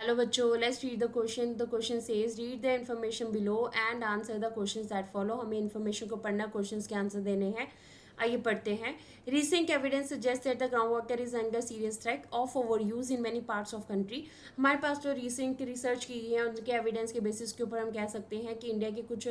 Hello बच्चों, let's read the question. The question says read the information below and answer the questions that follow. हमें information को पढ़ना, questions के answer देने हैं. आइए पढ़ते हैं. Recent evidence suggests that the groundwater is under serious threat of overuse in many parts of country. हमारे पास जो recent research की गई है उनके evidence के basis के ऊपर हम कह सकते हैं कि इंडिया के कुछ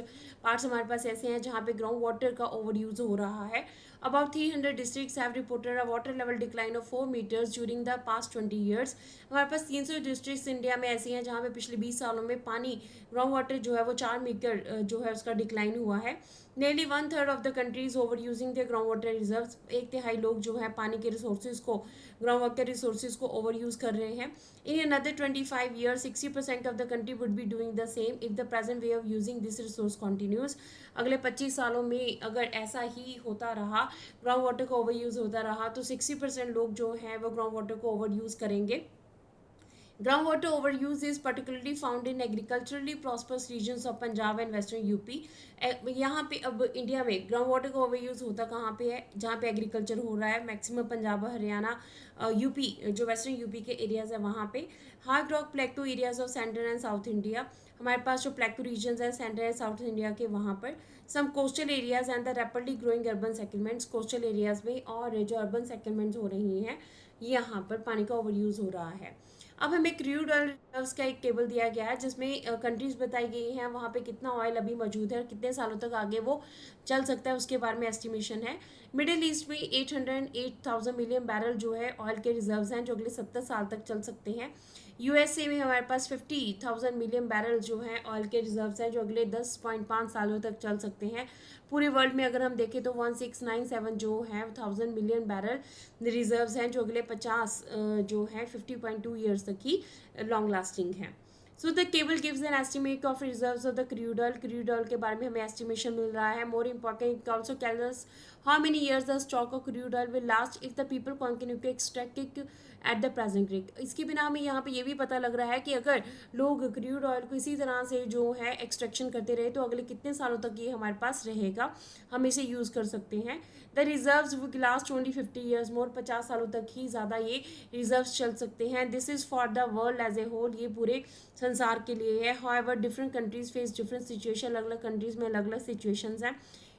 parts हमारे पास ऐसे हैं जहाँ पे ground water का overuse हो रहा है. About 300 districts have reported a water level decline of 4 meters during the past 20 years. हमारे पास 300 डिस्ट्रिक्ट्स इंडिया में ऐसी हैं जहाँ पे पिछले 20 सालों में पानी ग्राउंड वाटर जो है वो 4 मीटर जो है उसका डिक्लाइन हुआ है. Nerli 1/3 of the countries over using the ground water reserve. एक तिहाई लोग जो है पानी के रिसोर्सेज को, ग्राउंड वाटर रिसोर्सेज को ओवर यूज कर रहे हैं. In another 25 years 60% of the country would be doing the same if the present way of using this resource continues. अगले 25 सालों में अगर ऐसा ही होता रहा, ग्राउंड वाटर का ओवर यूज होता रहा, तो 60% लोग जो हैं वो ग्राउंड वाटर को ओवर यूज करेंगे. Groundwater overuse is particularly found in agriculturally prosperous regions of Punjab and Western UP. यहाँ पे अब इंडिया में ग्राउंड वाटर का ओवरयूज होता कहाँ पे है? जहाँ पे एग्रीकल्चर हो रहा है. मैक्सिमम पंजाब, हरियाणा, यूपी, जो वेस्टर्न यूपी के एरियाज है वहाँ पे. Hard rock plateau areas of central and south India. हमारे पास जो प्लेटो रीजन है सेंट्रल एंड साउथ इंडिया के, वहाँ पर some coastal areas and the rapidly growing urban settlements. Coastal areas में और जो अर्बन सेटलमेंट्स हो रही हैं यहाँ पर पानी का ओवरयूज हो रहा है. अब हमें क्रूड ऑयल रिजर्व्स का एक टेबल दिया गया है जिसमें कंट्रीज बताई गई हैं वहाँ पे कितना ऑयल अभी मौजूद है और कितने सालों तक आगे वो चल सकता है उसके बारे में एस्टिमेशन है. मिडिल ईस्ट में 808,000 मिलियन बैरल जो है ऑयल के रिजर्व्स हैं जो अगले 70 साल तक चल सकते हैं. यूएसए में हमारे पास 50,000 मिलियन बैरल जो हैं ऑयल के रिजर्व्स हैं जो अगले 10.5 सालों तक चल सकते हैं. पूरे वर्ल्ड में अगर हम देखें तो 1697 जो है 1000 मिलियन बैरल रिजर्व्स हैं जो अगले 50 जो है 50.2 ईयर्स तक की लॉन्ग लास्टिंग है. So the table gives an estimate of reserves of the crude oil. Crude oil के बारे में हमें एस्टिमेशन मिल रहा है. More important it also tells us how many years the stock of crude oil will last if the people continue to extract it at the present rate. इसके बिना हमें यहाँ पे ये भी पता लग रहा है कि अगर लोग क्रूड ऑयल को इसी तरह से जो है एक्सट्रैक्शन करते रहे तो अगले कितने सालों तक ये हमारे पास रहेगा, हम इसे यूज़ कर सकते हैं. The reserves will last only 50 years more. 50 सालों तक ही ज़्यादा ये रिजर्व्स चल सकते हैं. This is for the world as a whole. ये पूरे संसार के लिए है. However different countries face different situation. अलग अलग कंट्रीज में अलग अलग सिचुएशंस हैं.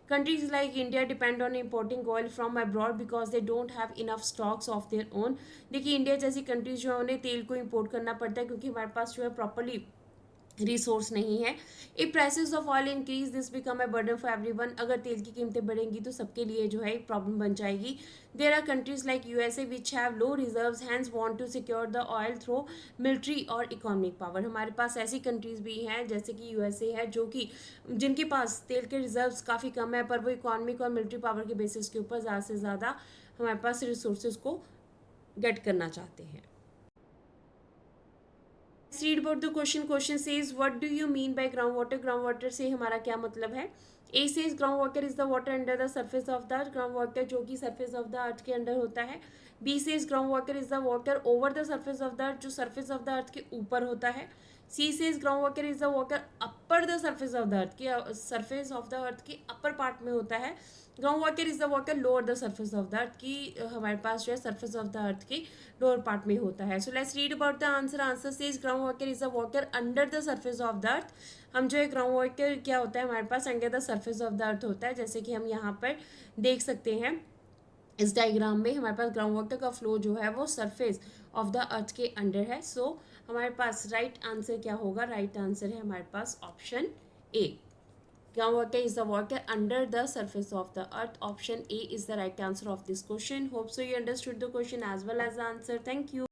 Countries like India depend on importing oil from abroad because they don't have enough stocks of their own. देखिए इंडिया जैसी कंट्रीज जो है उन्हें तेल को इम्पोर्ट करना पड़ता है क्योंकि हमारे पास जो है प्रॉपरली रिसोर्स नहीं है. If prices of oil increase this become a burden for everyone. अगर तेल की कीमतें बढ़ेंगी तो सबके लिए जो है एक प्रॉब्लम बन जाएगी. There are countries like USA which have low reserves hence want to secure the oil through military और इकोनॉमिक पावर. हमारे पास ऐसी कंट्रीज भी हैं जैसे कि यूएसए है जो कि जिनके पास तेल के रिजर्व्स काफ़ी कम है पर वो इकोनॉमिक और मिलिट्री पावर के बेसिस के ऊपर ज़्यादा से ज़्यादा हमारे पास रिसोर्सेज को गेट करना चाहते हैं. Read about the question. Question says what do you mean by ground water. Ground water से हमारा क्या मतलब है. A says ground water is the water under the surface of the earth. Ground water जो कि सरफेस ऑफ द अर्थ के under होता है. B says ground water is the water over the surface of the earth जो surface of the earth के ऊपर होता है. C says ground water is the water upper the surface of the earth के surface of the earth के upper part में होता है. Ground water is the water lower the surface of the अर्थ की हमारे पास जो है सरफेस ऑफ द अर्थ के लोअर पार्ट में होता है. So let's read about the answer. Answer says ground water is the water under the surface of the earth. हम जो है ग्राउंड वाटर क्या होता है हमारे पास under the surface of the earth होता है. जैसे कि हम यहाँ पर देख सकते हैं इस डायग्राम में हमारे पास ग्राउंड वाटर का फ्लो जो है वो सरफेस ऑफ द अर्थ के अंडर है. सो हमारे पास राइट आंसर क्या होगा. राइट आंसर है हमारे पास option A. Groundwater is the water under the surface of the earth. Option A is the right answer of this question. Hope so you understood the question as well as the answer. Thank you.